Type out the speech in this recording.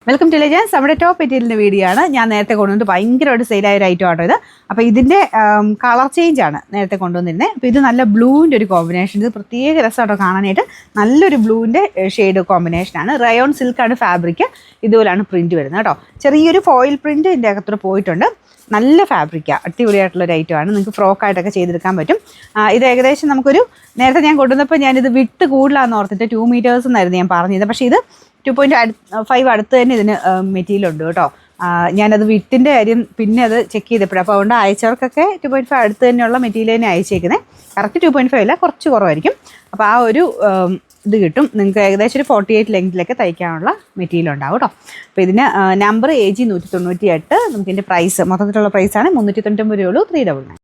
Welcome to legends. നമ്മുടെ top മെറ്റീരിയലിൻ്റെ video ആണ്. ഞാൻ നേരത്തെ കൊണ്ടുവന്നിട്ട് ഭയങ്കരമായിട്ട് സെയിലായ ഒരു ഐറ്റം ആട്ടോ ഇത്. അപ്പോൾ ഇതിൻ്റെ കളർ ചേഞ്ച് ആണ് നേരത്തെ കൊണ്ടുവന്നിരുന്നത്. അപ്പോൾ ഇത് നല്ല ബ്ലൂവിൻ്റെ ഒരു കോമ്പിനേഷൻ. ഇത് പ്രത്യേക രസമാട്ടോ കാണാനായിട്ട്. നല്ലൊരു ബ്ലൂവിൻ്റെ ഷെയ്ഡ് കോമ്പിനേഷനാണ്. റയോൺ സിൽക്കാണ് ഫാബ്രിക്. ഇതുപോലാണ് പ്രിൻറ്റ് വരുന്നത് കേട്ടോ. ചെറിയൊരു ഫോയിൽ പ്രിൻറ്റ് ഇതിൻ്റെ അകത്തോട്ട് പോയിട്ടുണ്ട്. നല്ല ഫാബ്രിക്കാണ്, അടിപൊളിയായിട്ടുള്ളൊരു ഐറ്റമാണ്. നിങ്ങൾക്ക് ഫ്രോക്കായിട്ടൊക്കെ ചെയ്തെടുക്കാൻ പറ്റും. ഇത് ഏകദേശം നമുക്കൊരു നേരത്തെ ഞാൻ കൊണ്ടുവന്നപ്പോൾ ഞാനിത് വിട്ട് കൂടുതലാണെന്ന് ഓർത്തിട്ട് 2 മീറ്റേഴ്സ് എന്നായിരുന്നു ഞാൻ പറഞ്ഞത്. പക്ഷേ ഇത് 2.5 അടുത്ത് തന്നെ ഇതിന് മെറ്റീരിയൽ ഉണ്ട് കേട്ടോ. ഞാനത് വിട്ടിൻ്റെ കാര്യം പിന്നെ അത് ചെക്ക് ചെയ്തപ്പോഴും, അപ്പോൾ അതുകൊണ്ട് അയച്ചവർക്കൊക്കെ 2.5 അടുത്ത് തന്നെയുള്ള മെറ്റീരിയൽ തന്നെ അയച്ചേക്കുന്നത്. കറക്റ്റ് 2.5 അല്ല, കുറച്ച് കുറവായിരിക്കും. അപ്പോൾ ആ ഒരു ഇത് കിട്ടും. നിങ്ങൾക്ക് ഏകദേശം ഒരു 48 ലെങ്തിലൊക്കെ തയ്ക്കാനുള്ള മെറ്റീരിയൽ ഉണ്ടാവും കേട്ടോ. അപ്പോൾ ഇതിന് നമ്പർ AG 198. നമുക്കിതിൻ്റെ പ്രൈസ് മൊത്തത്തിലുള്ള പ്രൈസാണ് 399 രൂപയുള്ളൂ. 399.